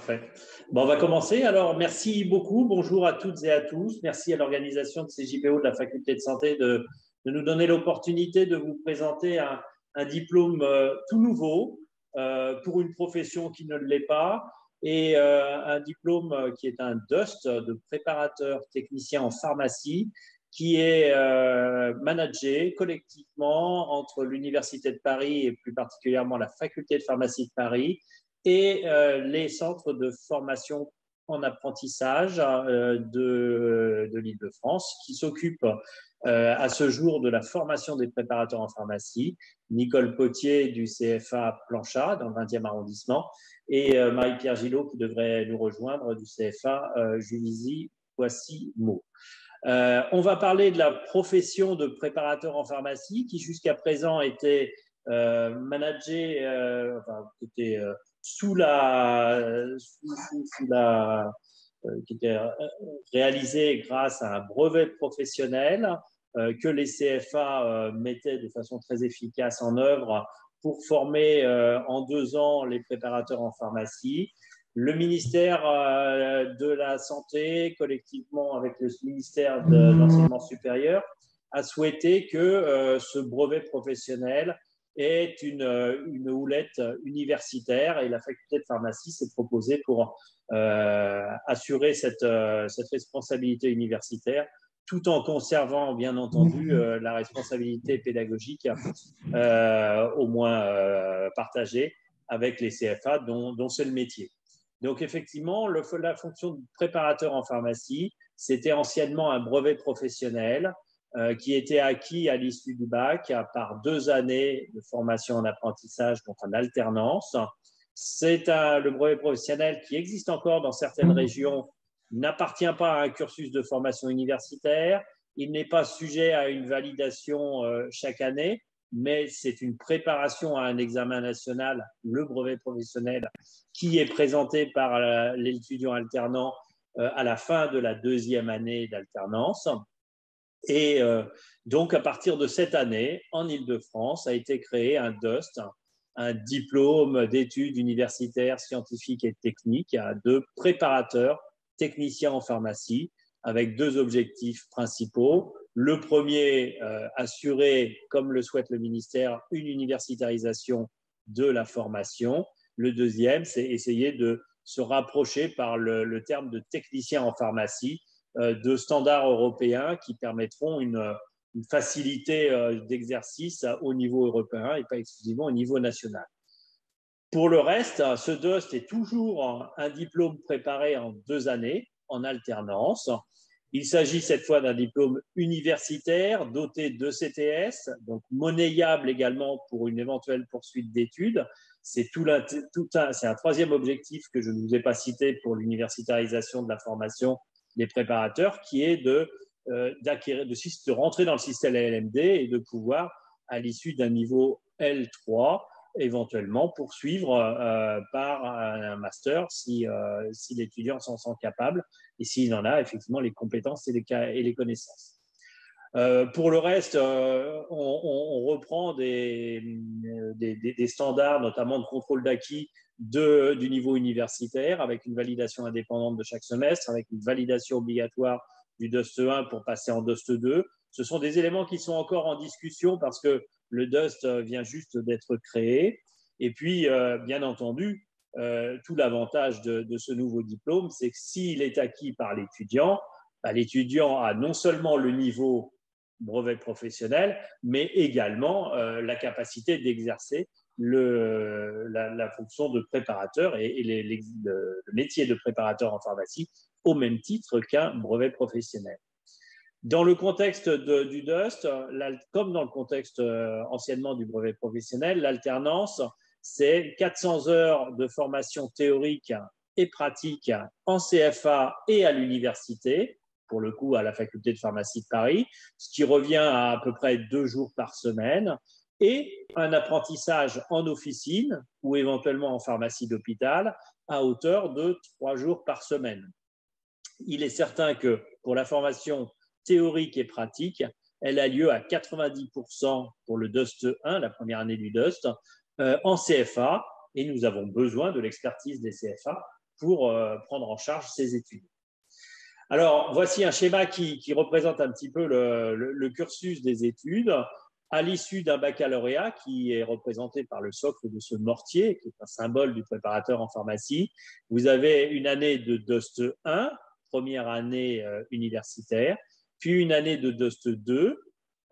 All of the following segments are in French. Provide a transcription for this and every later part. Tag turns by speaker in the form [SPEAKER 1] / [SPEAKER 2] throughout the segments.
[SPEAKER 1] Parfait. Bon, on va commencer. Alors, merci beaucoup. Bonjour à toutes et à tous. Merci à l'organisation de CJPO de la Faculté de Santé de nous donner l'opportunité de vous présenter un diplôme tout nouveau pour une profession qui ne l'est pas et un diplôme qui est un DUST de préparateur technicien en pharmacie qui est managé collectivement entre l'Université de Paris et plus particulièrement la Faculté de pharmacie de Paris et les centres de formation en apprentissage de l'Île-de-France qui s'occupent à ce jour de la formation des préparateurs en pharmacie. Nicole Potier du CFA Planchat dans le 20e arrondissement et Marie-Pierre Gillot qui devrait nous rejoindre du CFA Juvisy-Poissy-Meaux. On va parler de la profession de préparateur en pharmacie qui jusqu'à présent était managée, était qui était réalisé grâce à un brevet professionnel que les CFA mettaient de façon très efficace en œuvre pour former en 2 ans les préparateurs en pharmacie. Le ministère de la Santé, collectivement avec le ministère de l'Enseignement supérieur, a souhaité que ce brevet professionnel est une houlette universitaire et la faculté de pharmacie s'est proposée pour assurer cette responsabilité universitaire tout en conservant bien entendu la responsabilité pédagogique au moins partagée avec les CFA dont c'est le métier. Donc effectivement, la fonction de préparateur en pharmacie, c'était anciennement un brevet professionnel qui était acquis à l'issue du bac par 2 années de formation en apprentissage, donc en alternance. C'est le brevet professionnel qui existe encore dans certaines régions, n'appartient pas à un cursus de formation universitaire, il n'est pas sujet à une validation chaque année, mais c'est une préparation à un examen national, le brevet professionnel, qui est présenté par l'étudiant alternant à la fin de la 2e année d'alternance. Et donc, à partir de cette année, en Île-de-France, a été créé un DUST, un diplôme d'études universitaires, scientifiques et techniques de préparateur technicien en pharmacie, avec 2 objectifs principaux. Le premier, assurer, comme le souhaite le ministère, une universitarisation de la formation. Le deuxième, c'est essayer de se rapprocher par le terme de technicien en pharmacie de standards européens qui permettront une facilité d'exercice au niveau européen et pas exclusivement au niveau national. Pour le reste, ce DUST est toujours un diplôme préparé en 2 années, en alternance. Il s'agit cette fois d'un diplôme universitaire doté de CTS, donc monnayable également pour une éventuelle poursuite d'études. C'est un 3e objectif que je ne vous ai pas cité pour l'universitarisation de la formation des préparateurs, qui est de rentrer dans le système LMD et de pouvoir, à l'issue d'un niveau L3, éventuellement poursuivre par un master si l'étudiant s'en sent capable et s'il en a effectivement les compétences et les connaissances. Pour le reste, on reprend des standards, notamment de contrôle d'acquis du niveau universitaire, avec une validation indépendante de chaque semestre, avec une validation obligatoire du DUST 1 pour passer en DUST 2. Ce sont des éléments qui sont encore en discussion parce que le DUST vient juste d'être créé. Et puis, bien entendu, tout l'avantage de ce nouveau diplôme, c'est que s'il est acquis par l'étudiant, l'étudiant a non seulement le niveau brevet professionnel, mais également la capacité d'exercer la fonction de préparateur et le métier de préparateur en pharmacie au même titre qu'un brevet professionnel. Dans le contexte du DUST, comme dans le contexte anciennement du brevet professionnel, l'alternance, c'est 400 heures de formation théorique et pratique en CFA et à l'université, pour le coup à la faculté de pharmacie de Paris, ce qui revient à peu près 2 jours par semaine, et un apprentissage en officine ou éventuellement en pharmacie d'hôpital à hauteur de 3 jours par semaine. Il est certain que pour la formation théorique et pratique, elle a lieu à 90% pour le DUST 1, la première année du DUST, en CFA, et nous avons besoin de l'expertise des CFA pour prendre en charge ces études. Alors, voici un schéma qui représente un petit peu le cursus des études. À l'issue d'un baccalauréat qui est représenté par le socle de ce mortier, qui est un symbole du préparateur en pharmacie, vous avez une année de DOST 1, première année universitaire, puis une année de DOST 2,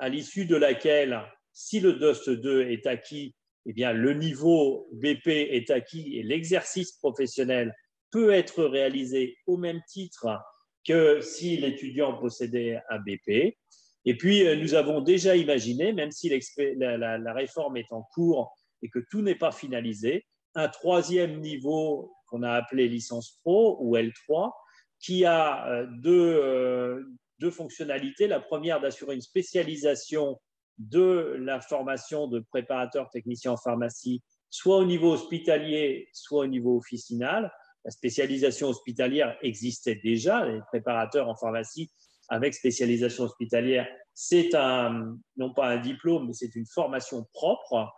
[SPEAKER 1] à l'issue de laquelle, si le DOST 2 est acquis, eh bien, le niveau BP est acquis et l'exercice professionnel peut être réalisé au même titre que si l'étudiant possédait un BP. Et puis, nous avons déjà imaginé, même si la réforme est en cours et que tout n'est pas finalisé, un troisième niveau qu'on a appelé licence pro ou L3, qui a deux fonctionnalités. La première, d'assurer une spécialisation de la formation de préparateur technicien en pharmacie, soit au niveau hospitalier, soit au niveau officinal. La spécialisation hospitalière existait déjà, les préparateurs en pharmacie avec spécialisation hospitalière, c'est non pas un diplôme, mais c'est une formation propre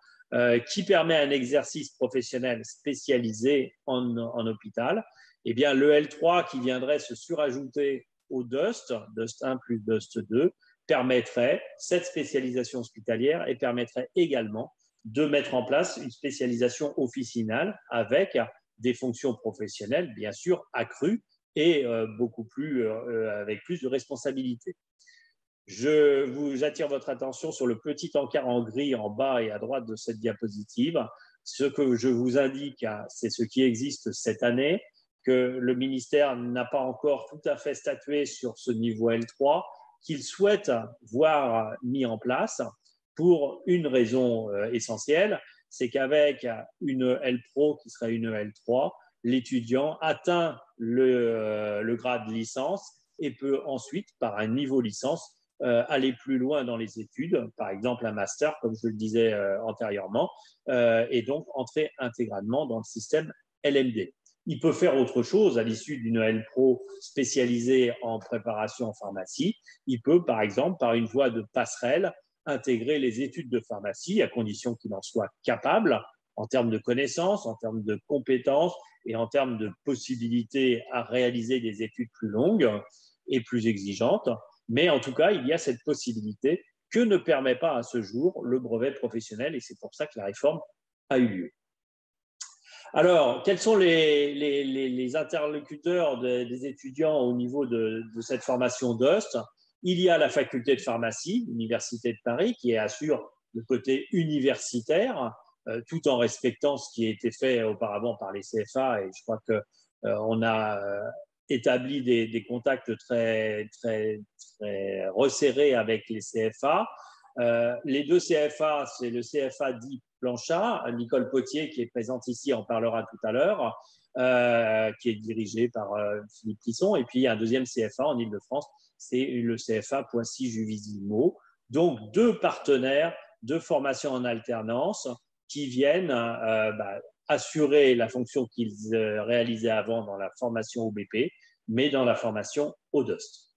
[SPEAKER 1] qui permet un exercice professionnel spécialisé en hôpital. Eh bien, le L3 qui viendrait se surajouter au DOST 1 plus DOST 2, permettrait cette spécialisation hospitalière et permettrait également de mettre en place une spécialisation officinale avec des fonctions professionnelles, bien sûr, accrues et beaucoup plus, avec plus de responsabilités. J'attire votre attention sur le petit encart en gris en bas et à droite de cette diapositive. Ce que je vous indique, c'est ce qui existe cette année, que le ministère n'a pas encore tout à fait statué sur ce niveau L3, qu'il souhaite voir mis en place pour une raison essentielle, c'est qu'avec une L-Pro qui serait une L3, l'étudiant atteint le grade de licence et peut ensuite, par un niveau licence, aller plus loin dans les études, par exemple un master, comme je le disais antérieurement, et donc entrer intégralement dans le système LMD. Il peut faire autre chose à l'issue d'une L-Pro spécialisée en préparation en pharmacie. Il peut, par exemple, par une voie de passerelle, intégrer les études de pharmacie à condition qu'il en soit capable en termes de connaissances, en termes de compétences et en termes de possibilités à réaliser des études plus longues et plus exigeantes. Mais en tout cas, il y a cette possibilité que ne permet pas à ce jour le brevet professionnel et c'est pour ça que la réforme a eu lieu. Alors, quels sont les interlocuteurs des étudiants au niveau de cette formation DOST? Il y a la faculté de pharmacie, l'Université de Paris, qui assure le côté universitaire, tout en respectant ce qui a été fait auparavant par les CFA. Et je crois qu'on a établi des contacts très resserrés avec les CFA. Les deux CFA, c'est le CFA dit Planchat, Nicole Potier qui est présente ici en parlera tout à l'heure, qui est dirigé par Philippe Plisson, et puis un deuxième CFA en Ile-de-France, c'est le CFA Poissy-Juvisy-Meaux. Donc deux partenaires de formation en alternance qui viennent assurer la fonction qu'ils réalisaient avant dans la formation au BP, mais dans la formation au DOST.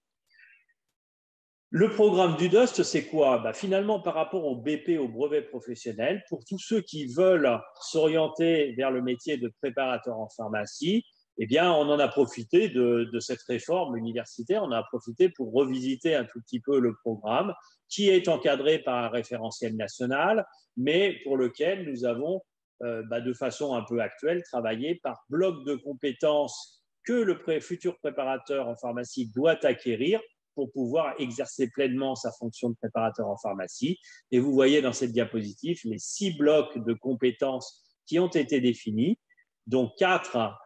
[SPEAKER 1] Le programme du DOST, c'est quoi? Finalement, par rapport au BP, au brevet professionnel, pour tous ceux qui veulent s'orienter vers le métier de préparateur en pharmacie, eh bien, on en a profité de cette réforme universitaire, on en a profité pour revisiter un tout petit peu le programme qui est encadré par un référentiel national, mais pour lequel nous avons, de façon un peu actuelle, travaillé par bloc de compétences que le futur préparateur en pharmacie doit acquérir pour pouvoir exercer pleinement sa fonction de préparateur en pharmacie. Et vous voyez dans cette diapositive les 6 blocs de compétences qui ont été définis, dont 4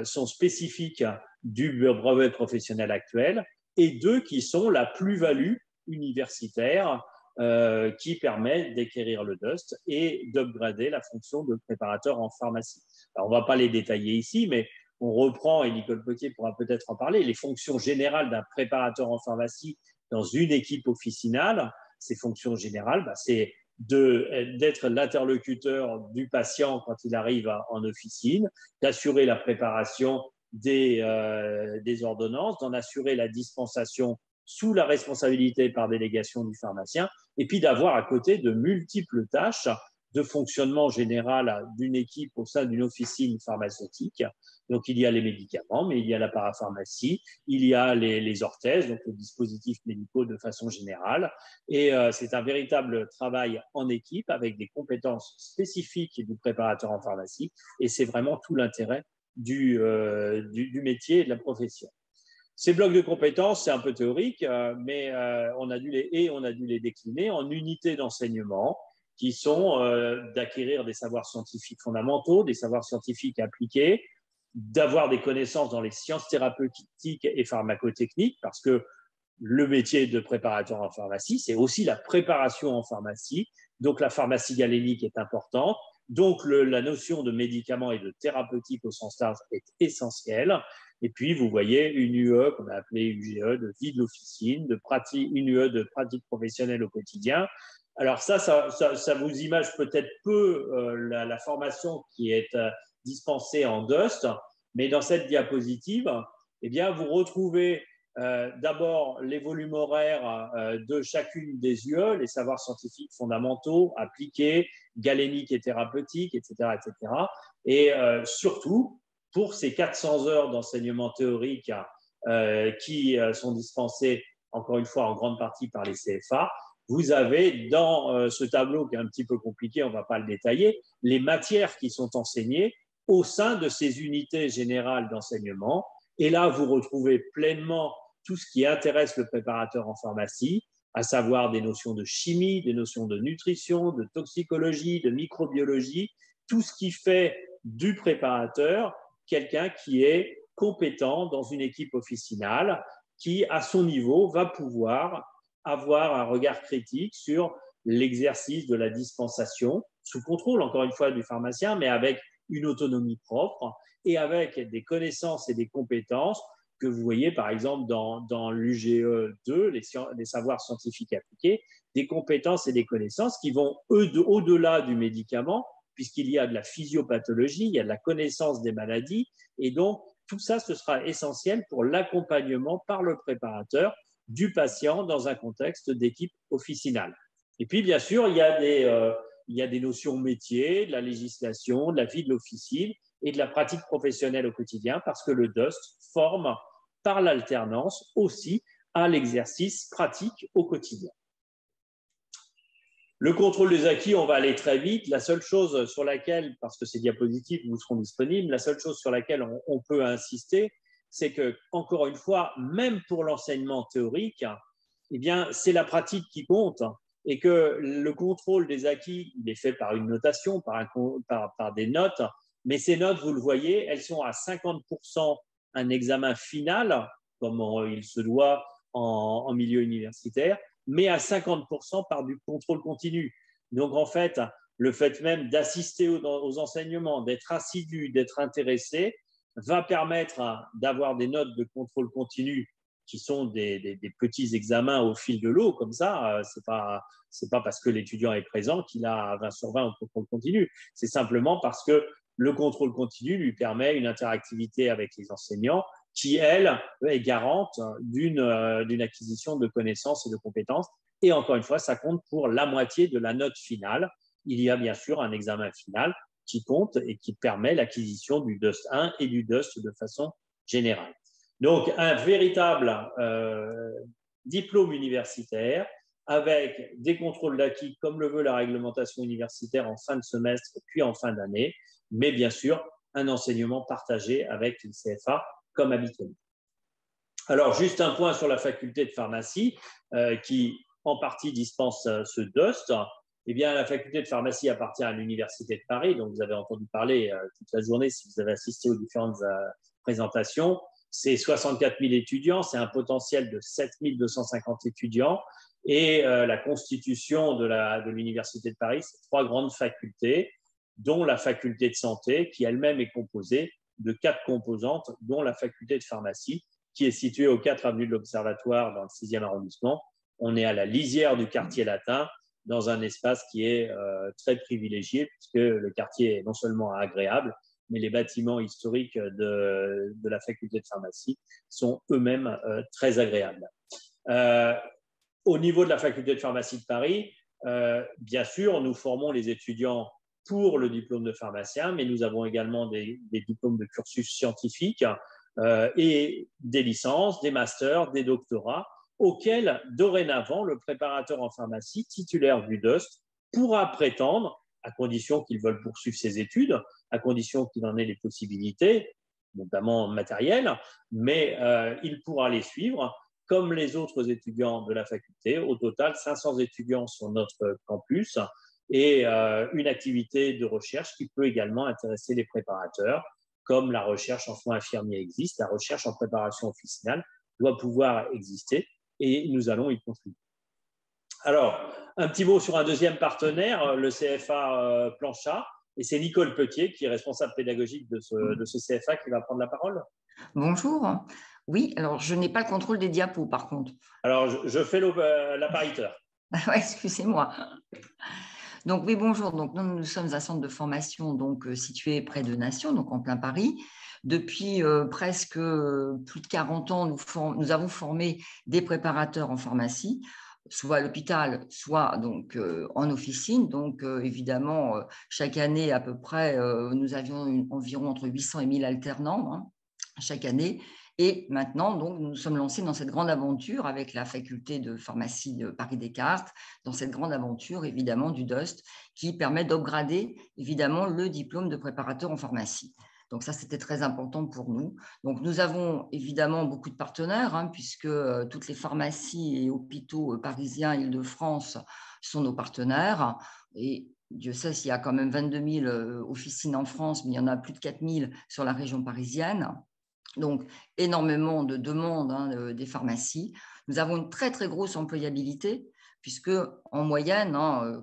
[SPEAKER 1] sont spécifiques du brevet professionnel actuel et 2 qui sont la plus-value universitaire qui permet d'acquérir le DOST et d'upgrader la fonction de préparateur en pharmacie. Alors, on ne va pas les détailler ici, mais on reprend, et Nicole Potier pourra peut-être en parler, les fonctions générales d'un préparateur en pharmacie dans une équipe officinale. Ces fonctions générales, c'est d'être l'interlocuteur du patient quand il arrive en officine, d'assurer la préparation des ordonnances, d'en assurer la dispensation sous la responsabilité par délégation du pharmacien, et puis d'avoir à côté de multiples tâches de fonctionnement général d'une équipe au sein d'une officine pharmaceutique, Donc, il y a les médicaments, mais il y a la parapharmacie, il y a les orthèses, donc les dispositifs médicaux de façon générale. Et c'est un véritable travail en équipe avec des compétences spécifiques du préparateur en pharmacie. Et c'est vraiment tout l'intérêt du métier et de la profession. Ces blocs de compétences, c'est un peu théorique, mais on a dû les décliner en unités d'enseignement qui sont d'acquérir des savoirs scientifiques fondamentaux, des savoirs scientifiques appliqués, d'avoir des connaissances dans les sciences thérapeutiques et pharmacotechniques, parce que le métier de préparateur en pharmacie, c'est aussi la préparation en pharmacie. Donc, la pharmacie galénique est importante. Donc, la notion de médicaments et de thérapeutique au sens large est essentielle. Et puis, vous voyez une UE qu'on a appelée UGE, de vie de l'officine, une UE de pratique professionnelle au quotidien. Alors ça vous image peut-être peu la formation qui est dispensée en DUST, mais dans cette diapositive, eh bien, vous retrouvez d'abord les volumes horaires de chacune des UE, les savoirs scientifiques fondamentaux, appliqués, galéniques et thérapeutiques, etc. etc. Et surtout, pour ces 400 heures d'enseignement théorique qui sont dispensées, encore une fois, en grande partie par les CFA, vous avez dans ce tableau qui est un petit peu compliqué, on ne va pas le détailler, les matières qui sont enseignées au sein de ces unités générales d'enseignement. Et là, vous retrouvez pleinement tout ce qui intéresse le préparateur en pharmacie, à savoir des notions de chimie, des notions de nutrition, de toxicologie, de microbiologie, tout ce qui fait du préparateur quelqu'un qui est compétent dans une équipe officinale, qui, à son niveau, va pouvoir avoir un regard critique sur l'exercice de la dispensation, sous contrôle, encore une fois, du pharmacien, mais avec une autonomie propre et avec des connaissances et des compétences que vous voyez, par exemple, dans l'UGE 2, les savoirs scientifiques appliqués, des compétences et des connaissances qui vont au-delà du médicament, puisqu'il y a de la physiopathologie, il y a de la connaissance des maladies, et donc tout ça, ce sera essentiel pour l'accompagnement par le préparateur du patient dans un contexte d'équipe officinale. Et puis, bien sûr, il y a des notions métiers, de la législation, de la vie de l'officine et de la pratique professionnelle au quotidien, parce que le DUST forme par l'alternance aussi à l'exercice pratique au quotidien. Le contrôle des acquis, on va aller très vite. La seule chose sur laquelle, parce que ces diapositives vous seront disponibles, la seule chose sur laquelle on peut insister, c'est que, encore une fois, même pour l'enseignement théorique, eh bien, c'est la pratique qui compte et que le contrôle des acquis, il est fait par une notation, par des notes, mais ces notes, vous le voyez, elles sont à 50% un examen final, comme il se doit en milieu universitaire, mais à 50% par du contrôle continu. Donc, en fait, le fait même d'assister aux enseignements, d'être assidu, d'être intéressé, va permettre d'avoir des notes de contrôle continu qui sont des petits examens au fil de l'eau, comme ça. C'est pas parce que l'étudiant est présent qu'il a 20 sur 20 au contrôle continu. C'est simplement parce que le contrôle continu lui permet une interactivité avec les enseignants qui, elle, est garante d'une acquisition de connaissances et de compétences. Et encore une fois, ça compte pour la moitié de la note finale. Il y a bien sûr un examen final qui compte et qui permet l'acquisition du DUST 1 et du DUST de façon générale. Donc, un véritable diplôme universitaire avec des contrôles d'acquis, comme le veut la réglementation universitaire en fin de semestre puis en fin d'année, mais bien sûr, un enseignement partagé avec le CFA comme habituellement. Alors, juste un point sur la faculté de pharmacie qui, en partie, dispense ce DUST. Eh bien, la faculté de pharmacie appartient à l'Université de Paris, donc vous avez entendu parler toute la journée si vous avez assisté aux différentes présentations. C'est 64 000 étudiants, c'est un potentiel de 7 250 étudiants. Et la constitution de l'Université de Paris, c'est 3 grandes facultés, dont la faculté de santé, qui elle-même est composée de 4 composantes, dont la faculté de pharmacie, qui est située aux 4 avenues de l'Observatoire dans le 6e arrondissement. On est à la lisière du quartier latin, dans un espace qui est très privilégié, puisque le quartier est non seulement agréable, mais les bâtiments historiques de la faculté de pharmacie sont eux-mêmes très agréables. Au niveau de la faculté de pharmacie de Paris, bien sûr, nous formons les étudiants pour le diplôme de pharmacien, mais nous avons également des diplômes de cursus scientifique et des licences, des masters, des doctorats, auxquels dorénavant le préparateur en pharmacie titulaire du DOST pourra prétendre, à condition qu'il veuille poursuivre ses études, à condition qu'il en ait les possibilités, notamment matérielles, mais il pourra les suivre comme les autres étudiants de la faculté. Au total, 500 étudiants sur notre campus et une activité de recherche qui peut également intéresser les préparateurs, comme la recherche en soins infirmiers existe, la recherche en préparation officinale doit pouvoir exister et nous allons y contribuer. Alors, un petit mot sur un deuxième partenaire, le CFA Planchat, et c'est Nicole Petier, qui est responsable pédagogique de ce CFA, qui va prendre la parole.
[SPEAKER 2] Bonjour. Oui, alors je n'ai pas le contrôle des diapos par contre.
[SPEAKER 1] Alors, je fais l'appariteur.
[SPEAKER 2] Excusez-moi. Donc oui, bonjour. Donc nous sommes un centre de formation situé près de Nation, donc en plein Paris. Depuis presque plus de 40 ans, nous avons formé des préparateurs en pharmacie, soit à l'hôpital, soit donc en officine. Donc évidemment, chaque année à peu près, nous avions environ entre 800 et 1000 alternants chaque année. Et maintenant, donc, nous sommes lancés dans cette grande aventure avec la faculté de pharmacie de Paris-Descartes, dans cette grande aventure, évidemment, du DOST, qui permet d'upgrader, évidemment, le diplôme de préparateur en pharmacie. Donc ça, c'était très important pour nous. Donc nous avons évidemment beaucoup de partenaires, puisque toutes les pharmacies et hôpitaux parisiens, Île-de-France, sont nos partenaires. Et Dieu sait s'il y a quand même 22 000 officines en France, mais il y en a plus de 4 000 sur la région parisienne. Donc, énormément de demandes des pharmacies. Nous avons une très, très grosse employabilité, puisque en moyenne,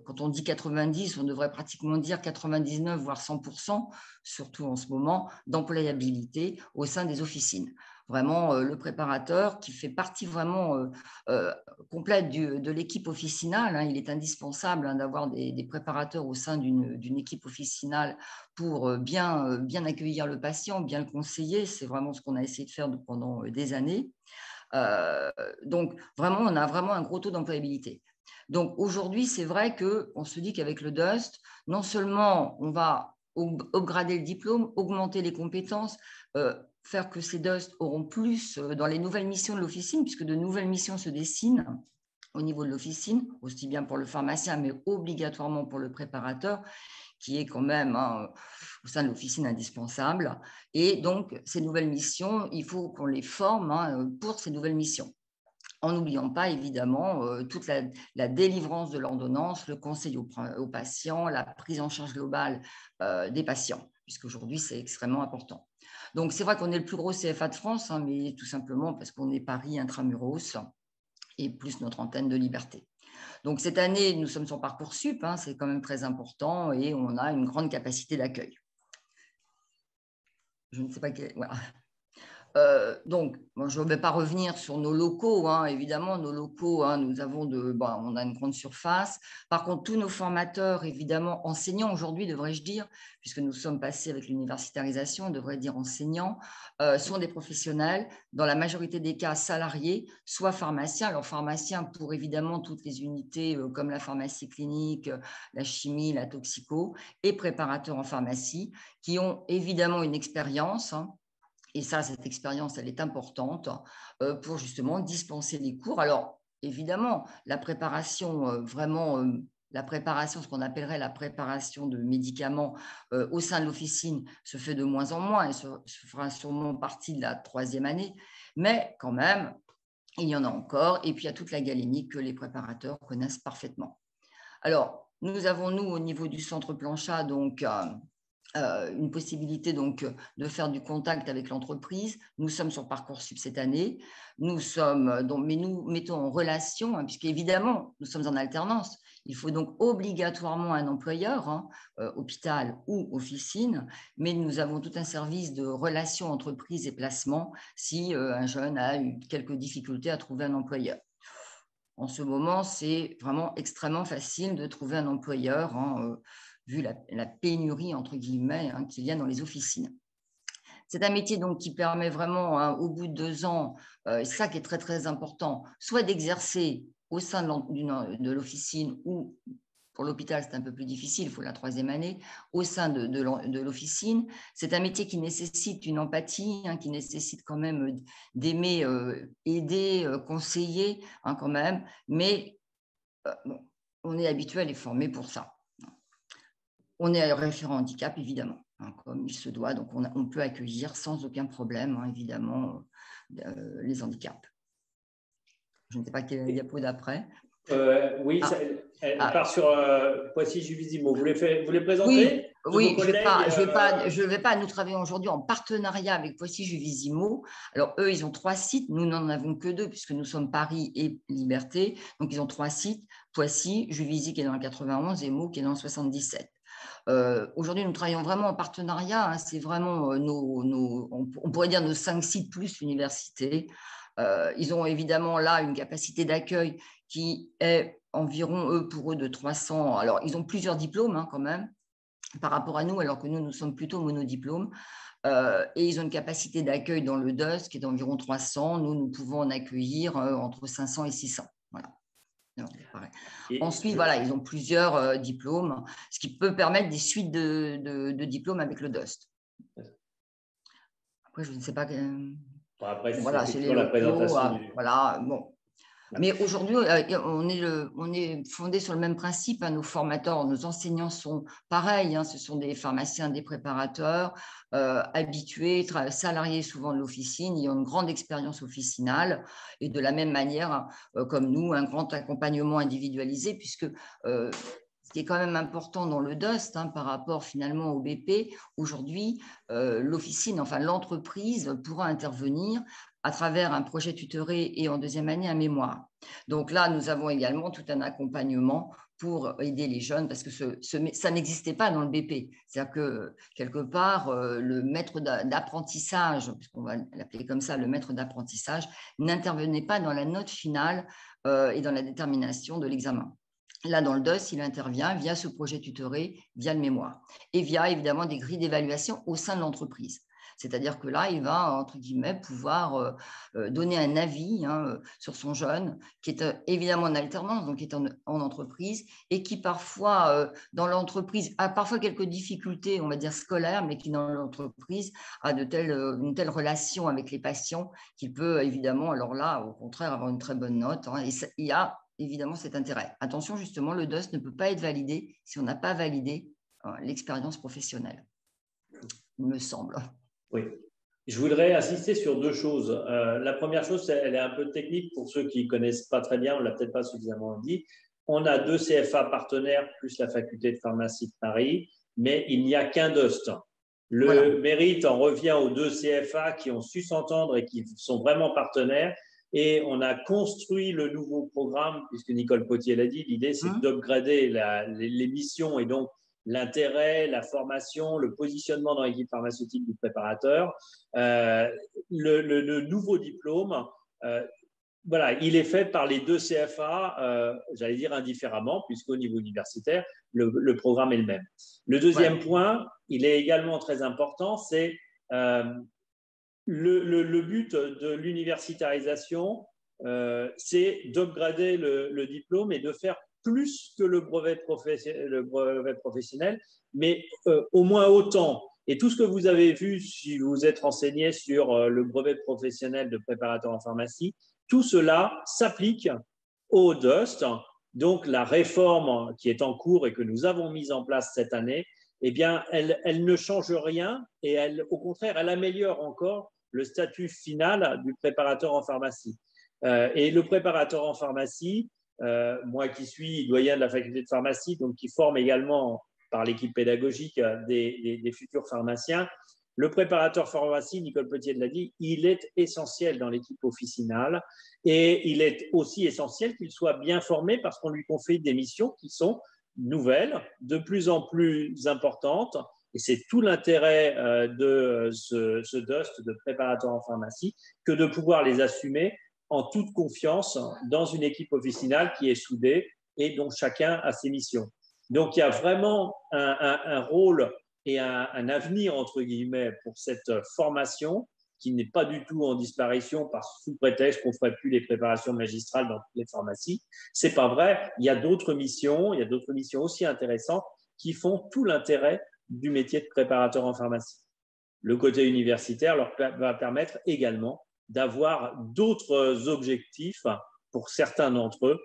[SPEAKER 2] quand on dit 90, on devrait pratiquement dire 99, voire 100%, surtout en ce moment, d'employabilité au sein des officines. Vraiment, le préparateur qui fait partie vraiment complète de l'équipe officinale, il est indispensable d'avoir des préparateurs au sein d'une équipe officinale pour bien accueillir le patient, bien le conseiller. C'est vraiment ce qu'on a essayé de faire pendant des années. Donc, vraiment, on a vraiment un gros taux d'employabilité. Donc, aujourd'hui, c'est vrai qu'on se dit qu'avec le DOST, non seulement on va upgrader le diplôme, augmenter les compétences, faire que ces DOST auront plus dans les nouvelles missions de l'officine, puisque de nouvelles missions se dessinent au niveau de l'officine, aussi bien pour le pharmacien, mais obligatoirement pour le préparateur, qui est quand même au sein de l'officine indispensable. Et donc, ces nouvelles missions, il faut qu'on les forme pour ces nouvelles missions. En n'oubliant pas, évidemment, toute la délivrance de l'ordonnance, le conseil aux patients, la prise en charge globale des patients, puisqu'aujourd'hui, c'est extrêmement important. Donc, c'est vrai qu'on est le plus gros CFA de France, mais tout simplement parce qu'on est Paris intramuros et plus notre antenne de Liberté. Donc, cette année, nous sommes sur Parcoursup, c'est quand même très important et on a une grande capacité d'accueil. Je ne sais pas quel... Voilà. Donc, je ne vais pas revenir sur nos locaux. Évidemment, nos locaux, nous avons on a une grande surface. Par contre, tous nos formateurs, évidemment, enseignants aujourd'hui, devrais-je dire, puisque nous sommes passés avec l'universitarisation, on devrait dire enseignants, sont des professionnels, dans la majorité des cas salariés, soit pharmaciens. Alors, pharmaciens pour évidemment toutes les unités comme la pharmacie clinique, la chimie, la toxico, et préparateurs en pharmacie, qui ont évidemment une expérience. Et ça, cette expérience, elle est importante pour justement dispenser les cours. Alors, évidemment, la préparation, la préparation, ce qu'on appellerait la préparation de médicaments au sein de l'officine, se fait de moins en moins et se fera sûrement partie de la 3e année. Mais quand même, il y en a encore. Et puis, il y a toute la galénique que les préparateurs connaissent parfaitement. Alors, nous avons, nous, au niveau du centre Planchat, donc... une possibilité donc de faire du contact avec l'entreprise. Nous sommes sur Parcoursup cette année. Nous sommes mais nous mettons en relation, puisqu'évidemment, nous sommes en alternance. Il faut donc obligatoirement un employeur, hôpital ou officine, mais nous avons tout un service de relations entreprise et placement si un jeune a eu quelques difficultés à trouver un employeur. En ce moment, c'est vraiment extrêmement facile de trouver un employeur, vu la pénurie, entre guillemets, qu'il y a dans les officines. C'est un métier donc, qui permet vraiment, au bout de 2 ans, ça qui est très, très important, soit d'exercer au sein de l'officine ou Pour l'hôpital, c'est un peu plus difficile, il faut la 3e année. Au sein de l'officine, c'est un métier qui nécessite une empathie, hein, qui nécessite quand même d'aimer aider, conseiller, hein, quand même. Mais bon, on est habitué et formé pour ça. On est référent handicap, évidemment, hein, comme il se doit. Donc, on peut accueillir sans aucun problème, hein, évidemment, les handicaps. Je ne sais pas quelle diapo d'après.
[SPEAKER 1] Oui, elle part sur Poissy-Juvisy-Meaux. Vous les présentez?
[SPEAKER 2] Oui, je vais pas. Nous travaillons aujourd'hui en partenariat avec Poissy-Juvisy-Meaux. Alors, eux, ils ont 3 sites. Nous n'en avons que 2 puisque nous sommes Paris et Liberté. Donc, ils ont 3 sites. Poissy, Juvisy qui est dans le 91 et Meaux qui est dans le 77. Aujourd'hui, nous travaillons vraiment en partenariat. Hein, c'est vraiment on pourrait dire nos 5 sites plus l'université. Ils ont évidemment là une capacité d'accueil qui est environ, pour eux, de 300. Alors, ils ont plusieurs diplômes, hein, quand même, par rapport à nous, alors que nous sommes plutôt monodiplômes. Et ils ont une capacité d'accueil dans le DUS qui est d'environ 300. Nous pouvons en accueillir entre 500 et 600. Voilà. Ensuite, voilà, ils ont plusieurs diplômes, ce qui peut permettre des suites de diplômes avec le DUST. Après, je ne sais pas.
[SPEAKER 1] Après,
[SPEAKER 2] voilà, c'est les
[SPEAKER 1] la
[SPEAKER 2] locaux,
[SPEAKER 1] présentation.
[SPEAKER 2] Voilà, bon. Mais aujourd'hui, on est fondé sur le même principe. Hein, nos formateurs, nos enseignants sont pareils. Hein, ce sont des pharmaciens, des préparateurs habitués, salariés souvent de l'officine. Ils ont une grande expérience officinale et de la même manière, comme nous, un grand accompagnement individualisé, puisque ce qui est quand même important dans le DUST, hein, par rapport finalement au BP, aujourd'hui, l'officine, enfin l'entreprise pourra intervenir à travers un projet tutoré et en 2e année un mémoire. Donc là, nous avons également tout un accompagnement pour aider les jeunes parce que ça n'existait pas dans le BP. C'est-à-dire que quelque part, le maître d'apprentissage, puisqu'on va l'appeler comme ça, le maître d'apprentissage, n'intervenait pas dans la note finale et dans la détermination de l'examen. Là, dans le DUS, il intervient via ce projet tutoré, via le mémoire et via évidemment des grilles d'évaluation au sein de l'entreprise. C'est-à-dire que là, il va, entre guillemets, pouvoir donner un avis, hein, sur son jeune, qui est évidemment en alternance, donc qui est en entreprise, et qui parfois, dans l'entreprise, a parfois quelques difficultés, on va dire scolaires, mais qui dans l'entreprise a une telle relation avec les patients qu'il peut évidemment, alors là, au contraire, avoir une très bonne note. Hein, et il y a évidemment cet intérêt. Attention, justement, le DUS ne peut pas être validé si on n'a pas validé l'expérience professionnelle, il me semble.
[SPEAKER 1] Oui. Je voudrais insister sur 2 choses. La première chose, elle est un peu technique pour ceux qui ne connaissent pas très bien, on ne l'a peut-être pas suffisamment dit. On a 2 CFA partenaires plus la faculté de pharmacie de Paris, mais il n'y a qu'un DUST. Le mérite en revient aux 2 CFA qui ont su s'entendre et qui sont vraiment partenaires. Et on a construit le nouveau programme, puisque Nicole Potier l'a dit, l'idée c'est d'upgrader les missions et donc l'intérêt, la formation, le positionnement dans l'équipe pharmaceutique du préparateur. Le nouveau diplôme, voilà, il est fait par les 2 CFA, j'allais dire indifféremment, puisqu'au niveau universitaire, le programme est le même. Le deuxième point, il est également très important, c'est le but de l'universitarisation, c'est d'upgrader le diplôme et de faire plus que le brevet professionnel, mais au moins autant. Et tout ce que vous avez vu, si vous êtes renseigné sur le brevet professionnel de préparateur en pharmacie, tout cela s'applique au DUST. Donc, la réforme qui est en cours et que nous avons mise en place cette année, eh bien, elle ne change rien et au contraire, elle améliore encore le statut final du préparateur en pharmacie. Et le préparateur en pharmacie, moi qui suis doyen de la faculté de pharmacie, donc qui forme également par l'équipe pédagogique des futurs pharmaciens, le préparateur pharmacie, Nicole Potier l'a dit, il est essentiel dans l'équipe officinale et il est aussi essentiel qu'il soit bien formé parce qu'on lui confie des missions qui sont nouvelles, de plus en plus importantes. Et c'est tout l'intérêt de ce DUST de préparateur en pharmacie que de pouvoir les assumer en toute confiance dans une équipe officinale qui est soudée et dont chacun a ses missions. Donc, il y a vraiment un rôle et un avenir, entre guillemets, pour cette formation qui n'est pas du tout en disparition sous prétexte qu'on ne ferait plus les préparations magistrales dans toutes les pharmacies. Ce n'est pas vrai. Il y a d'autres missions aussi intéressantes qui font tout l'intérêt du métier de préparateur en pharmacie. Le côté universitaire leur va permettre également d'avoir d'autres objectifs pour certains d'entre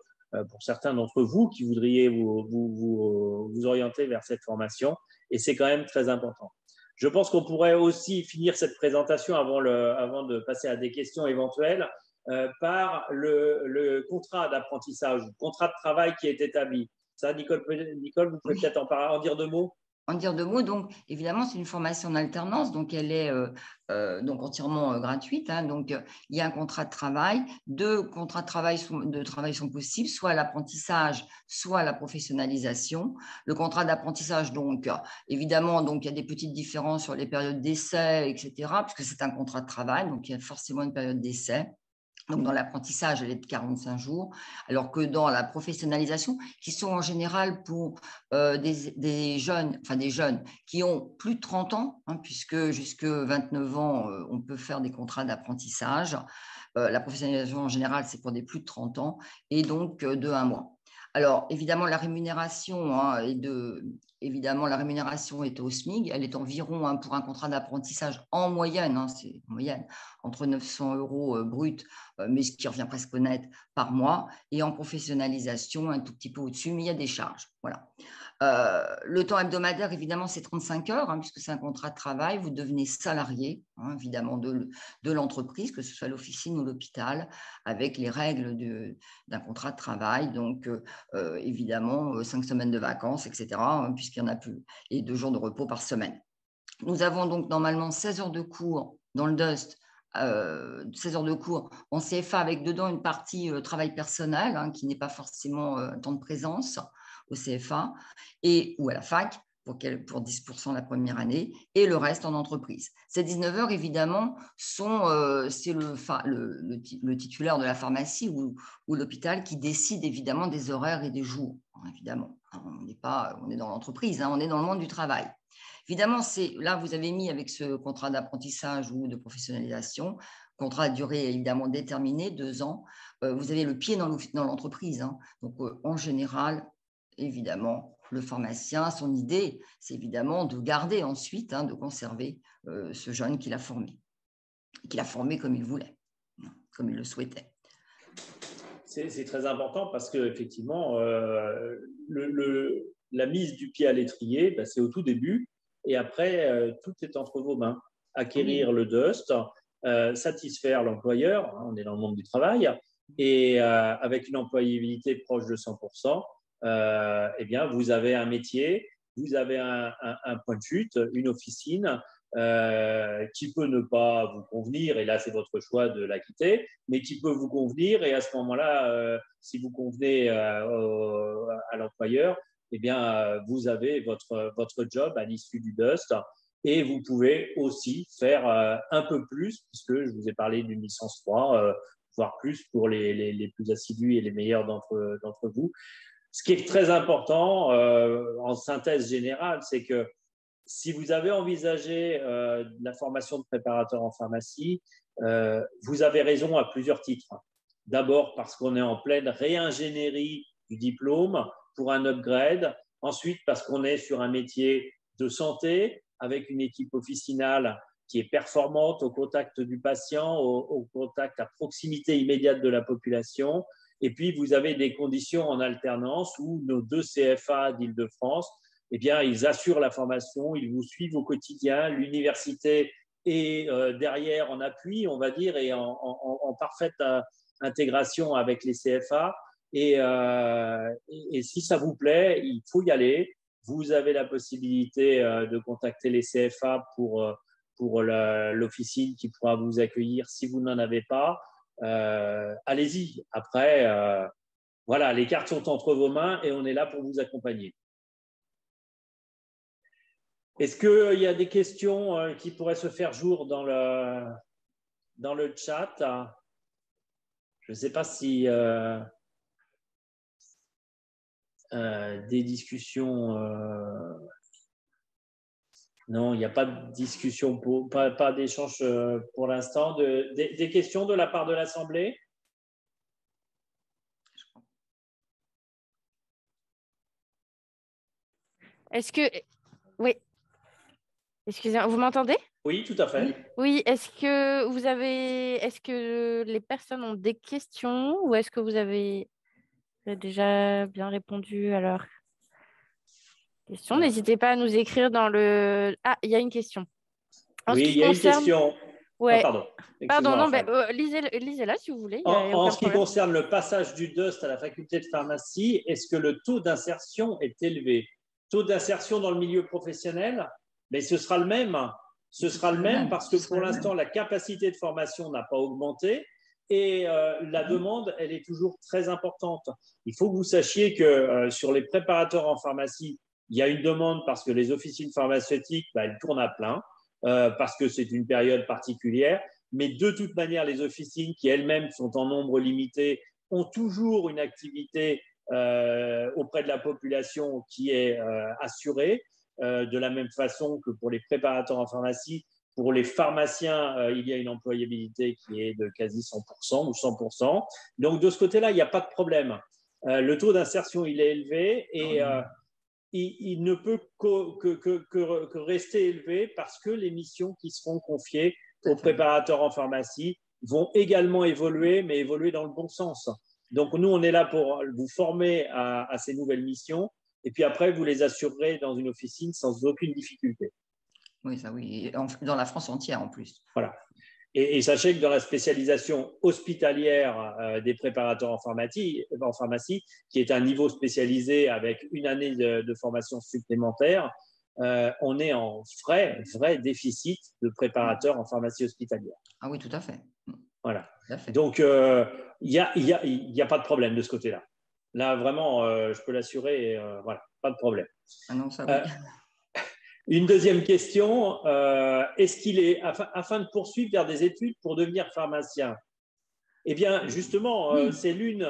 [SPEAKER 1] vous qui voudriez vous orienter vers cette formation, et c'est quand même très important. Je pense qu'on pourrait aussi finir cette présentation avant de passer à des questions éventuelles par le contrat d'apprentissage, le contrat de travail qui est établi. Ça, Nicole, vous pouvez peut-être en dire deux mots?
[SPEAKER 2] En dire deux mots, donc évidemment, c'est une formation en alternance, donc elle est donc entièrement gratuite. Hein, donc il y a un contrat de travail. Deux contrats de travail sont possibles, soit à l'apprentissage, soit à la professionnalisation. Le contrat d'apprentissage, donc évidemment, donc il y a des petites différences sur les périodes d'essai, etc., puisque c'est un contrat de travail, donc il y a forcément une période d'essai. Donc, dans l'apprentissage, elle est de 45 jours, alors que dans la professionnalisation, qui sont en général pour des jeunes qui ont plus de 30 ans, hein, puisque jusque 29 ans, on peut faire des contrats d'apprentissage. La professionnalisation, en général, c'est pour des plus de 30 ans, et donc de 1 mois. Alors, évidemment, la rémunération la rémunération est au SMIC. Elle est environ, hein, pour un contrat d'apprentissage en moyenne, hein, c'est en moyenne, entre 900 € brut, mais ce qui revient presque au net par mois, et en professionnalisation, un tout petit peu au-dessus, mais il y a des charges. Voilà. Le temps hebdomadaire, évidemment, c'est 35 heures, hein, puisque c'est un contrat de travail. Vous devenez salarié, hein, évidemment, de l'entreprise, que ce soit l'officine ou l'hôpital, avec les règles d'un contrat de travail. Donc, évidemment, 5 semaines de vacances, etc., hein, puisqu'il y en a plus, et 2 jours de repos par semaine. Nous avons donc normalement 16 heures de cours dans le DUST, 16 heures de cours en CFA, avec dedans une partie travail personnel, hein, qui n'est pas forcément temps de présence au CFA ou à la fac pour 10% la première année, et le reste en entreprise. Ces 19 heures, évidemment, c'est le titulaire de la pharmacie ou l'hôpital qui décide évidemment des horaires et des jours, hein, évidemment. On est dans l'entreprise, hein, on est dans le monde du travail. Évidemment, là, vous avez mis avec ce contrat d'apprentissage ou de professionnalisation, contrat à durée évidemment déterminée, 2 ans, vous avez le pied dans l'entreprise. Hein. Donc, en général, évidemment, le pharmacien, son idée, c'est évidemment de garder ensuite, hein, de conserver ce jeune qu'il a formé comme il voulait, comme il le souhaitait.
[SPEAKER 1] C'est très important parce qu'effectivement, la mise du pied à l'étrier, c'est au tout début, et après, tout est entre vos mains. Acquérir le DUST, satisfaire l'employeur, hein, on est dans le monde du travail, et avec une employabilité proche de 100%, eh bien, vous avez un métier, vous avez un point de chute, une officine qui peut ne pas vous convenir, et là c'est votre choix de la quitter, mais qui peut vous convenir, et à ce moment-là, si vous convenez à l'employeur, eh bien, vous avez votre job à l'issue du DUST, et vous pouvez aussi faire un peu plus, puisque je vous ai parlé d'une licence 3, voire plus pour les plus assidus et les meilleurs d'entre vous. Ce qui est très important en synthèse générale, c'est que si vous avez envisagé la formation de préparateur en pharmacie, vous avez raison à plusieurs titres. D'abord parce qu'on est en pleine réingénierie du diplôme pour un upgrade. Ensuite parce qu'on est sur un métier de santé avec une équipe officinale qui est performante au contact du patient, au contact à proximité immédiate de la population. Et puis, vous avez des conditions en alternance où nos 2 CFA d'Île-de-France, eh bien, ils assurent la formation, ils vous suivent au quotidien. L'université est derrière en appui, on va dire, et en parfaite intégration avec les CFA. Et si ça vous plaît, il faut y aller. Vous avez la possibilité de contacter les CFA pour l'officine qui pourra vous accueillir si vous n'en avez pas. Allez-y. Après, voilà, les cartes sont entre vos mains et on est là pour vous accompagner. Est-ce qu'il y a des questions qui pourraient se faire jour dans le chat? Je ne sais pas si des discussions Non, il n'y a pas de discussion, pas d'échange pour l'instant. Des questions de la part de l'Assemblée?
[SPEAKER 3] Est-ce que… Oui, excusez-moi, vous m'entendez?
[SPEAKER 1] Oui, tout à fait.
[SPEAKER 3] Oui, est-ce que les personnes ont des questions ou est-ce que vous avez déjà bien répondu à leurs questions? N'hésitez pas à nous écrire dans le… Ah, il y a une question.
[SPEAKER 1] Oui, il y a une question.
[SPEAKER 3] Ouais.
[SPEAKER 1] Pardon.
[SPEAKER 3] Pardon, non,
[SPEAKER 1] Raphaël.
[SPEAKER 3] lisez-la si vous voulez. Il y a
[SPEAKER 1] En
[SPEAKER 3] aucun
[SPEAKER 1] ce qui
[SPEAKER 3] problème.
[SPEAKER 1] concerne le passage du DUST à la faculté de pharmacie, est-ce que le taux d'insertion est élevé? Taux d'insertion dans le milieu professionnel, mais ce sera le même. Ce sera le même parce que pour l'instant, la capacité de formation n'a pas augmenté et la demande, elle est toujours très importante. Il faut que vous sachiez que sur les préparateurs en pharmacie, il y a une demande parce que les officines pharmaceutiques, elles tournent à plein, parce que c'est une période particulière. Mais de toute manière, les officines qui elles-mêmes sont en nombre limité ont toujours une activité auprès de la population qui est assurée, de la même façon que pour les préparateurs en pharmacie. Pour les pharmaciens, il y a une employabilité qui est de quasi 100% ou 100%. Donc, de ce côté-là, il n'y a pas de problème. Le taux d'insertion, il est élevé et il ne peut que rester élevé parce que les missions qui seront confiées aux préparateurs en pharmacie vont également évoluer, mais évoluer dans le bon sens. Donc, nous, on est là pour vous former à ces nouvelles missions et puis après, vous les assurerez dans une officine sans aucune difficulté.
[SPEAKER 2] Oui, ça oui, dans la France entière en plus.
[SPEAKER 1] Voilà. Et sachez que dans la spécialisation hospitalière des préparateurs en pharmacie, qui est un niveau spécialisé avec une année de formation supplémentaire, on est en vrai déficit de préparateurs en pharmacie hospitalière.
[SPEAKER 2] Ah oui, tout à fait.
[SPEAKER 1] Voilà.
[SPEAKER 2] Tout à fait.
[SPEAKER 1] Donc, il n'y a pas de problème de ce côté-là. Là, vraiment, je peux l'assurer, voilà, pas de problème.
[SPEAKER 2] Ah non, ça oui.
[SPEAKER 1] Une deuxième question, est-ce qu'il est, afin de poursuivre vers des études pour devenir pharmacien? Eh bien, justement, c'est l'une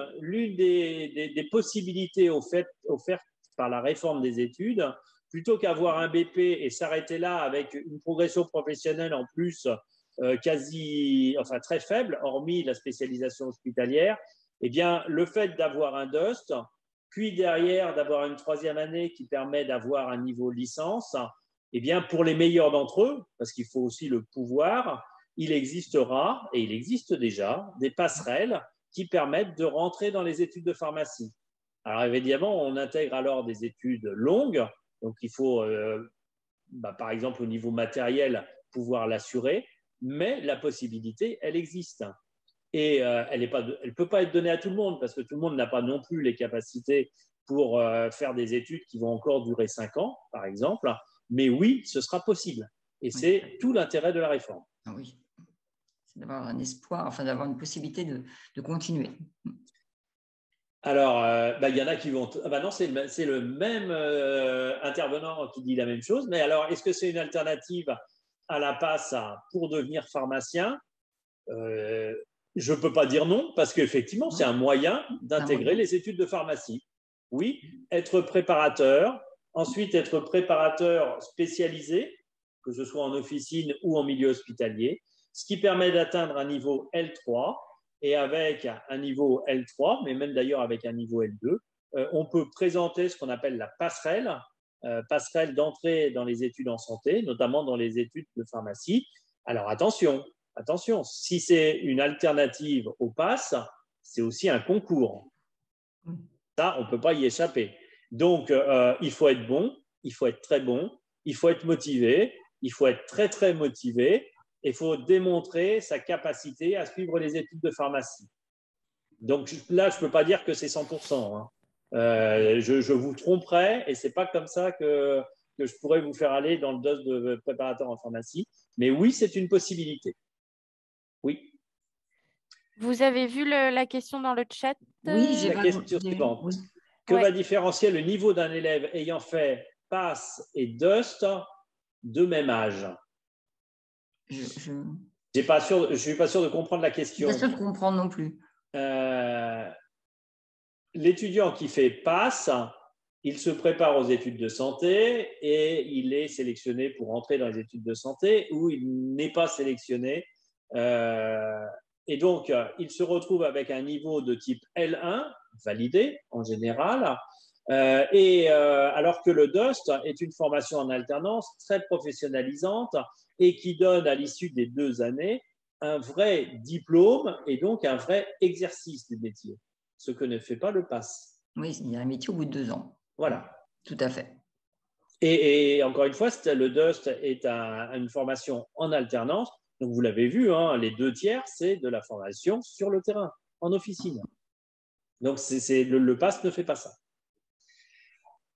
[SPEAKER 1] des possibilités offertes par la réforme des études. Plutôt qu'avoir un BP et s'arrêter là avec une progression professionnelle en plus très faible, hormis la spécialisation hospitalière, eh bien, le fait d'avoir un DUST, puis derrière d'avoir une troisième année qui permet d'avoir un niveau licence, eh bien, pour les meilleurs d'entre eux, parce qu'il faut aussi le pouvoir, il existera, et il existe déjà, des passerelles qui permettent de rentrer dans les études de pharmacie. Alors évidemment, on intègre alors des études longues, donc il faut, par exemple au niveau matériel, pouvoir l'assurer, mais la possibilité, elle existe. Et elle ne peut pas être donnée à tout le monde, parce que tout le monde n'a pas non plus les capacités pour faire des études qui vont encore durer 5 ans, par exemple. Mais oui, ce sera possible. Et c'est tout l'intérêt de la réforme.
[SPEAKER 2] Ah oui, c'est d'avoir un espoir, enfin d'avoir une possibilité de continuer.
[SPEAKER 1] Alors, il y en a qui vont… Ah non, c'est le même intervenant qui dit la même chose. Mais alors, est-ce que c'est une alternative à la PASS pour devenir pharmacien? Je ne peux pas dire non, parce qu'effectivement, c'est un moyen d'intégrer les études de pharmacie. Oui, être préparateur, ensuite être préparateur spécialisé, que ce soit en officine ou en milieu hospitalier, ce qui permet d'atteindre un niveau L3. Et avec un niveau L3, mais même d'ailleurs avec un niveau L2, on peut présenter ce qu'on appelle la passerelle d'entrée dans les études en santé, notamment dans les études de pharmacie. Alors attention, si c'est une alternative au PASS, c'est aussi un concours. Ça, on ne peut pas y échapper. Donc, il faut être bon, il faut être très bon, il faut être motivé, il faut être très, très motivé, et il faut démontrer sa capacité à suivre les études de pharmacie. Donc là, je ne peux pas dire que c'est 100%. Hein. Je vous tromperais, et ce n'est pas comme ça que je pourrais vous faire aller dans le DOS de préparateur en pharmacie. Mais oui, c'est une possibilité. Oui.
[SPEAKER 3] Vous avez vu la question dans le chat?
[SPEAKER 2] Oui, j'ai
[SPEAKER 1] la question suivante. Oui. Que va différencier le niveau d'un élève ayant fait PASS et DUST de même âge? Je ne suis pas sûr de comprendre la question.
[SPEAKER 2] Je ne suis pas sûr de comprendre non plus.
[SPEAKER 1] L'étudiant qui fait PASS il se prépare aux études de santé et il est sélectionné pour entrer dans les études de santé ou il n'est pas sélectionné. Et donc, il se retrouve avec un niveau de type L1, validé en général, alors que le DOST est une formation en alternance très professionnalisante et qui donne à l'issue des 2 années un vrai diplôme et donc un vrai exercice du métier, ce que ne fait pas le PASS.
[SPEAKER 2] Oui, il y a un métier au bout de 2 ans.
[SPEAKER 1] Voilà.
[SPEAKER 2] Tout à fait.
[SPEAKER 1] Et encore une fois, le DOST est une formation en alternance. Donc, vous l'avez vu, hein, les 2/3, c'est de la formation sur le terrain, en officine. Donc, le PASS ne fait pas ça.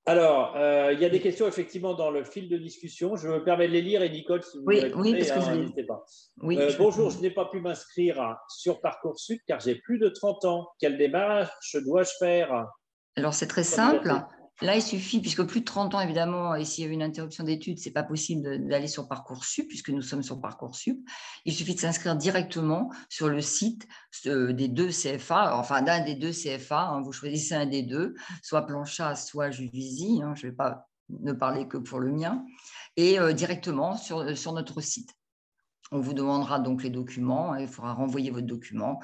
[SPEAKER 1] Alors, il y a des questions effectivement dans le fil de discussion. Je me permets de les lire et Nicole, si vous
[SPEAKER 2] Oui,
[SPEAKER 1] répondez,
[SPEAKER 2] parce que
[SPEAKER 1] n'hésitez pas.
[SPEAKER 2] Oui,
[SPEAKER 1] bonjour, je n'ai pas pu m'inscrire sur Parcoursup car j'ai plus de 30 ans. Quelle démarche dois-je faire?
[SPEAKER 2] Alors, c'est très simple. Là, il suffit, puisque plus de 30 ans, évidemment, et s'il y a une interruption d'études, ce n'est pas possible d'aller sur Parcoursup, puisque nous sommes sur Parcoursup. Il suffit de s'inscrire directement sur le site des 2 CFA, enfin d'un des 2 CFA. Hein, vous choisissez un des 2, soit Planchat, soit Juvisy. Hein, je ne vais pas ne parler que pour le mien. Et directement sur notre site. On vous demandera donc les documents, il faudra renvoyer vos documents,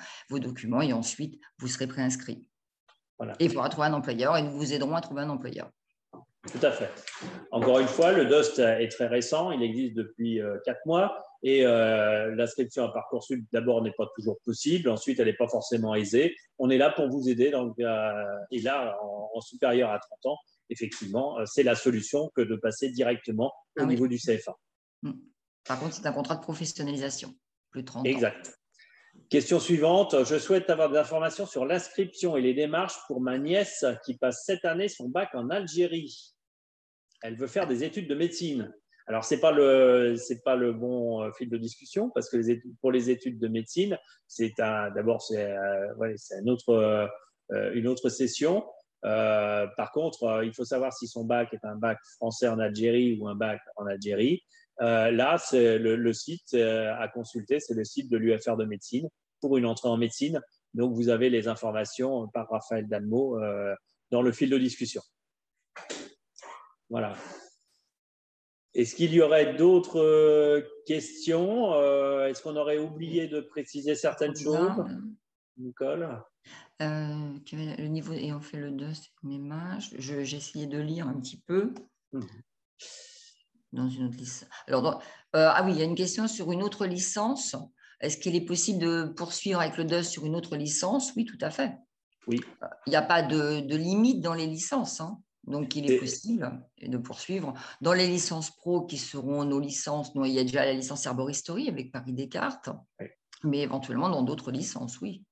[SPEAKER 2] et ensuite, vous serez préinscrit. Voilà. Et il faudra trouver un employeur et nous vous aiderons à trouver un employeur.
[SPEAKER 1] Tout à fait. Encore une fois, le DOST est très récent, il existe depuis 4 mois et l'inscription à Parcoursup d'abord n'est pas toujours possible, ensuite elle n'est pas forcément aisée. On est là pour vous aider, donc, et là en supérieur à 30 ans, effectivement, c'est la solution que de passer directement au niveau du CFA.
[SPEAKER 2] Par contre, c'est un contrat de professionnalisation, plus de 30 ans.
[SPEAKER 1] Exact. Question suivante. Je souhaite avoir des informations sur l'inscription et les démarches pour ma nièce qui passe cette année son bac en Algérie. Elle veut faire des études de médecine. Alors, ce n'est pas le bon fil de discussion parce que pour les études de médecine, d'abord, c'est une autre session. Par contre, il faut savoir si son bac est un bac français en Algérie ou un bac en Algérie. Là, c'est le site à consulter, c'est le site de l'UFR de médecine pour une entrée en médecine. Donc, vous avez les informations par Raphaël Dalmo dans le fil de discussion. Voilà. Est-ce qu'il y aurait d'autres questions? Est-ce qu'on aurait oublié de préciser certaines choses? Nicole?
[SPEAKER 2] Le niveau, et on fait le 2, c'est mes mains. J'ai essayé de lire un petit peu. Dans une autre licence. Alors, oui, il y a une question sur une autre licence. Est-ce qu'il est possible de poursuivre avec le DOST sur une autre licence? Oui, tout à fait.
[SPEAKER 1] Oui.
[SPEAKER 2] Il n'y a pas de limite dans les licences. Hein. Donc, il est possible de poursuivre. Dans les licences pro qui seront nos licences, il y a déjà la licence Herboristerie avec Paris Descartes, mais éventuellement dans d'autres licences, oui,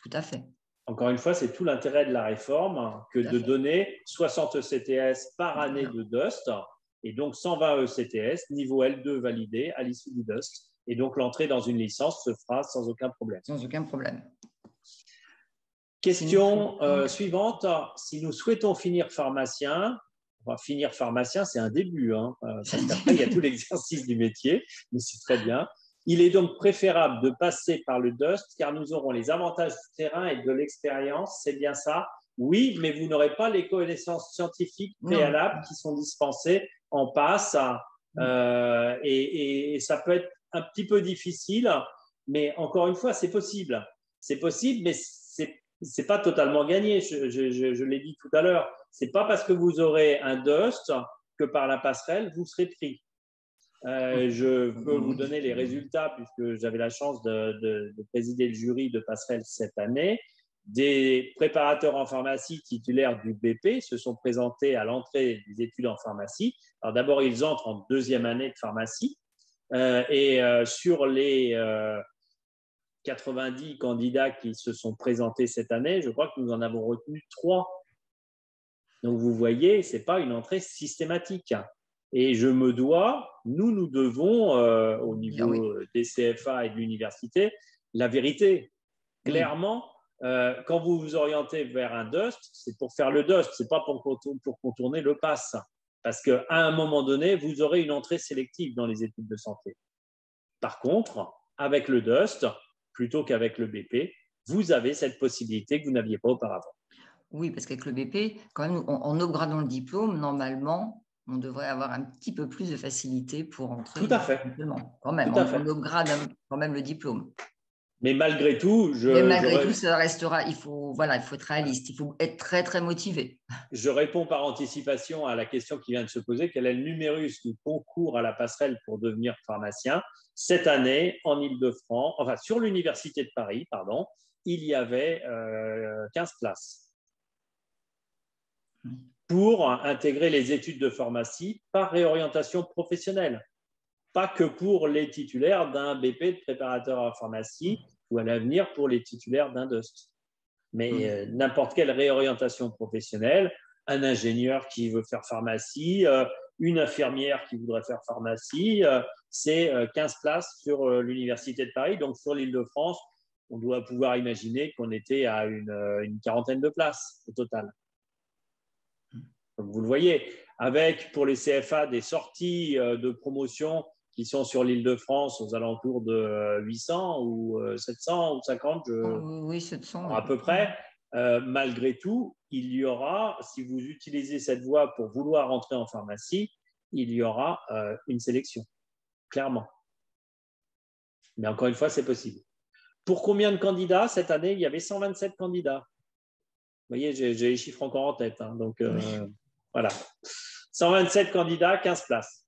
[SPEAKER 2] tout à fait.
[SPEAKER 1] Encore une fois, c'est tout l'intérêt de la réforme que de donner 60 ECTS par année de DOST et donc 120 ECTS, niveau L2 validé à l'issue du DOST. Et donc, l'entrée dans une licence se fera sans aucun problème.
[SPEAKER 2] Sans aucun problème.
[SPEAKER 1] Question suivante. Si nous souhaitons finir pharmacien, finir pharmacien, c'est un début, hein, parce qu'après, il y a tout l'exercice du métier, mais c'est très bien. Il est donc préférable de passer par le DOST car nous aurons les avantages du terrain et de l'expérience. C'est bien ça? Oui, mais vous n'aurez pas les connaissances scientifiques préalables qui sont dispensées en PASS. Et ça peut être un petit peu difficile, mais encore une fois, c'est possible. C'est possible, mais c'est pas totalement gagné. Je l'ai dit tout à l'heure. C'est pas parce que vous aurez un DOST que par la passerelle, vous serez pris. Je peux vous donner les résultats puisque j'avais la chance de présider le jury de passerelle cette année. Des préparateurs en pharmacie titulaires du BP se sont présentés à l'entrée des études en pharmacie. Alors d'abord, ils entrent en 2e année de pharmacie sur les 90 candidats qui se sont présentés cette année, je crois que nous en avons retenu 3. Donc vous voyez, ce n'est pas une entrée systématique. Et nous devons, au niveau des CFA et de l'université, la vérité. Clairement, quand vous vous orientez vers un DOST, c'est pour faire le DOST, ce n'est pas pour contourner le PASS. Parce qu'à un moment donné, vous aurez une entrée sélective dans les études de santé. Par contre, avec le DOST, plutôt qu'avec le BP, vous avez cette possibilité que vous n'aviez pas auparavant.
[SPEAKER 2] Oui, parce qu'avec le BP, quand même, en upgradant le diplôme, normalement, on devrait avoir un petit peu plus de facilité pour entrer.
[SPEAKER 1] Tout à fait.
[SPEAKER 2] Quand même,
[SPEAKER 1] Tout à fait.
[SPEAKER 2] on upgrade quand même le diplôme.
[SPEAKER 1] Mais malgré tout,
[SPEAKER 2] Mais malgré tout, ça restera. Il faut être réaliste. Il faut être très, très motivé.
[SPEAKER 1] Je réponds par anticipation à la question qui vient de se poser. Quel est le numérus du concours à la passerelle pour devenir pharmacien? Cette année, en Île-de-France, enfin sur l'Université de Paris, pardon, il y avait 15 places pour intégrer les études de pharmacie par réorientation professionnelle. Pas que pour les titulaires d'un BP de préparateur en pharmacie ou à l'avenir pour les titulaires d'un DOST. Mais n'importe quelle réorientation professionnelle, un ingénieur qui veut faire pharmacie, une infirmière qui voudrait faire pharmacie, c'est 15 places sur l'Université de Paris. Donc sur l'Île-de-France, on doit pouvoir imaginer qu'on était à une quarantaine de places au total. Comme vous le voyez, avec pour les CFA des sorties de promotion qui sont sur l'Île-de-France aux alentours de 800 ou 700 ou 50,
[SPEAKER 2] oui, 700,
[SPEAKER 1] à peu près. Malgré tout, il y aura, si vous utilisez cette voie pour vouloir entrer en pharmacie, il y aura une sélection, clairement. Mais encore une fois, c'est possible. Pour combien de candidats cette année? Il y avait 127 candidats. Vous voyez, j'ai les chiffres encore en tête. Hein, donc, voilà. 127 candidats, 15 places.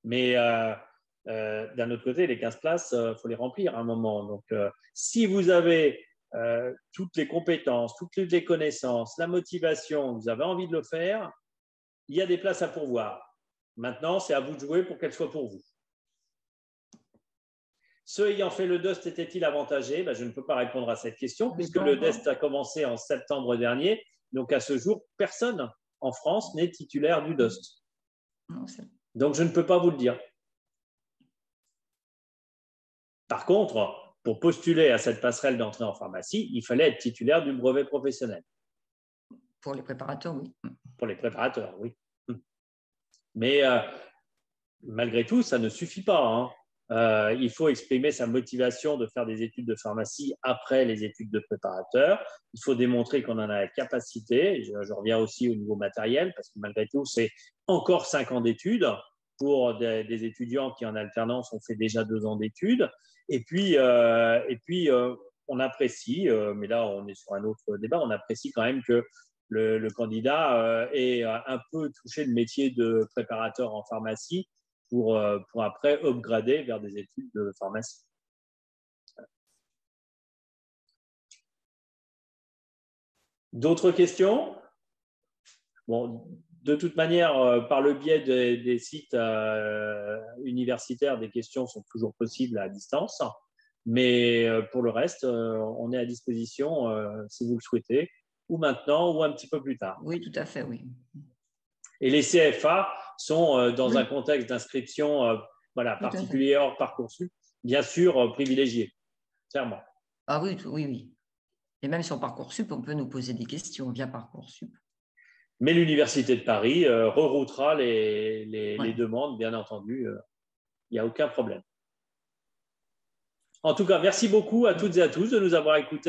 [SPEAKER 1] Mais d'un autre côté, les 15 places, il faut les remplir à un moment. Donc, si vous avez toutes les compétences, toutes les connaissances, la motivation, vous avez envie de le faire, il y a des places à pourvoir. Maintenant, c'est à vous de jouer pour qu'elles soient pour vous. Ceux ayant fait le DOST étaient-ils avantagés? Je ne peux pas répondre à cette question puisque le DOST a commencé en septembre dernier. Donc, à ce jour, personne en France n'est titulaire du DOST. Donc, je ne peux pas vous le dire. Par contre, pour postuler à cette passerelle d'entrée en pharmacie, il fallait être titulaire du brevet professionnel.
[SPEAKER 2] Pour les préparateurs, oui.
[SPEAKER 1] Pour les préparateurs, oui. Mais malgré tout, ça ne suffit pas. Hein. Il faut exprimer sa motivation de faire des études de pharmacie après les études de préparateur. Il faut démontrer qu'on en a la capacité. Je reviens aussi au niveau matériel, parce que malgré tout, c'est encore 5 ans d'études pour des étudiants qui en alternance ont fait déjà 2 ans d'études. Et puis on apprécie, mais là on est sur un autre débat, on apprécie quand même que le candidat ait un peu touché le métier de préparateur en pharmacie pour après upgrader vers des études de pharmacie. D'autres questions? Bon, de toute manière, par le biais des sites universitaires, des questions sont toujours possibles à distance. Mais pour le reste, on est à disposition si vous le souhaitez, ou maintenant, ou un petit peu plus tard.
[SPEAKER 2] Oui, tout à fait, oui.
[SPEAKER 1] Et les CFA sont dans un contexte d'inscription particulier hors Parcoursup, bien sûr privilégié, clairement.
[SPEAKER 2] Ah oui, oui. Et même sur Parcoursup, on peut nous poser des questions via Parcoursup.
[SPEAKER 1] Mais l'Université de Paris reroutera les demandes, bien entendu. Il n'y a aucun problème. En tout cas, merci beaucoup à toutes et à tous de nous avoir écoutés.